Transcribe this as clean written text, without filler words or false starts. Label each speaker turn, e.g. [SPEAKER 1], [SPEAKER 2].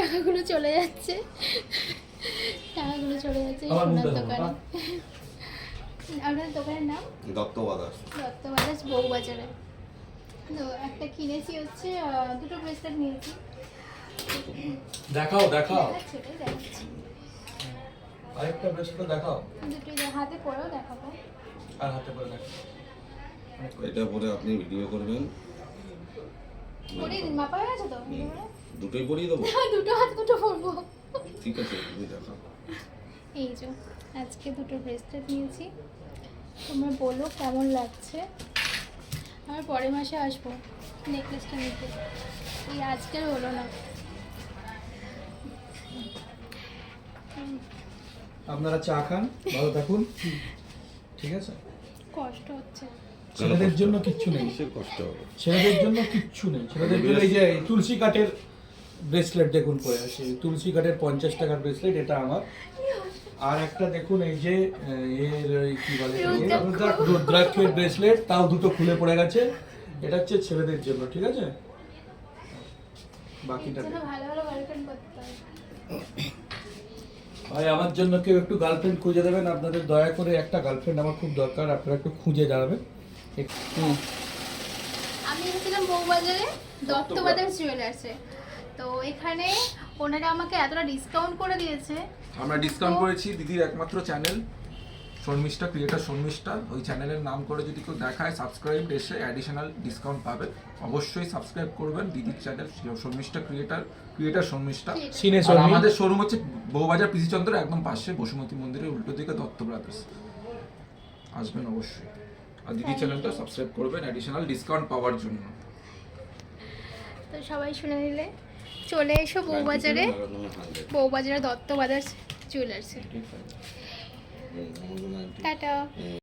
[SPEAKER 1] টাকাগুলো চলে যাচ্ছে এই সোনার দোকানে। আপনার দোকানের নাম?
[SPEAKER 2] দত্ত বাদাস।
[SPEAKER 1] দত্ত বাদাস, বউবাজারে। তো একটা কিনেছি হচ্ছে, দুটো ব্রেসলেট নিয়েছি।
[SPEAKER 3] দেখাও
[SPEAKER 1] সেটাই দেখাচ্ছি।
[SPEAKER 3] আরেকটা ব্রেসলেট দেখাও।
[SPEAKER 1] দুটোই হাতে পরেও দেখাবো।
[SPEAKER 3] আর হাতে পরে দেখাও।
[SPEAKER 2] এটা পরে আপনি ভিডিও করবেন।
[SPEAKER 1] পরিয়ে দিন, মাপা হয়ে গেছে তো?
[SPEAKER 2] দুটোই পরিয়ে দেবো?
[SPEAKER 1] দুটো হাতে দুটো পরবো।
[SPEAKER 2] ঠিক আছে, তুমি দেখাও।
[SPEAKER 1] এই যে আজকে দুটো ব্রেসলেট নিয়েছি, তোমরা বলো কেমন লাগছে। আমার পরের মাসে আসবো নেকলেসটা নিতে, এই আজকের হলো না।
[SPEAKER 3] আপনারা চা খান, ভালো থাকুন, ঠিক আছে?
[SPEAKER 1] কষ্ট হচ্ছে।
[SPEAKER 3] ছেলেদের জন্য কিচ্ছু নেই,
[SPEAKER 2] কিসের কষ্ট হবে?
[SPEAKER 3] ছেলেদের জন্য কিচ্ছু নেই। ছেলেদের জন্য এই যে তুলসী কাঠের ব্রেসলেট দেখুন পরে আছে, তুলসী কাঠের 50 টাকার ব্রেসলেট, এটা আমার। আর একটা দেখুন এই যে এর কি বলে, রুদ্রাক্ষের ব্রেসলেট, তাও দুটো খুলে পড়ে গেছে। এটা হচ্ছে ছেলেদের জন্য, ঠিক আছে? বাকিটা
[SPEAKER 1] এর জন্য ভালো ভালো গার্লফ্রেন্ড করতে হয়।
[SPEAKER 3] ভাই আমার জন্য কেউ একটু গার্লফ্রেন্ড খুঁজে দেবেন, আপনাদের দয়া করে। একটা গার্লফ্রেন্ড আমার খুব দরকার, আপনারা একটু খুঁজে দাঁড়াবেন।
[SPEAKER 1] আমি এসেছিলাম বউবাজারে দত্ত বাদাস জুয়েলার্সে, তো এখানে ওনারা আমাকে এতটা ডিসকাউন্ট করে দিয়েছে।
[SPEAKER 4] আমরা ডিসকাউন্ট করেছি দিদির একমাত্র চ্যানেল শর্মিষ্ঠা ক্রিয়েটার শর্মিষ্ঠা, ওই চ্যানেলের নাম করে যদি কেউ দেখায় সাবস্ক্রাইব এসে অ্যাডিশনাল ডিসকাউন্ট পাবে। অবশ্যই সাবস্ক্রাইব করবেন দিদির চ্যানেল শর্মিষ্ঠা ক্রিয়েটার শর্মিষ্ঠা।
[SPEAKER 3] সিনে
[SPEAKER 4] আর আমাদের শোরুম হচ্ছে বউবাজার পিসিচন্দ্র একদম পাশে বসুমতী মন্দিরের উল্টো দিকে দত্ত ব্রাদার্স। আসবেন অবশ্যই, আর দিদির চ্যানেলটা সাবস্ক্রাইব করবেন অ্যাডিশনাল ডিসকাউন্ট পাওয়ার জন্য।
[SPEAKER 1] তো সবাই শুনে নিলে, চলে এসো বউবাজারে দত্ত বাদাস জুয়েলার্সে। টাটা।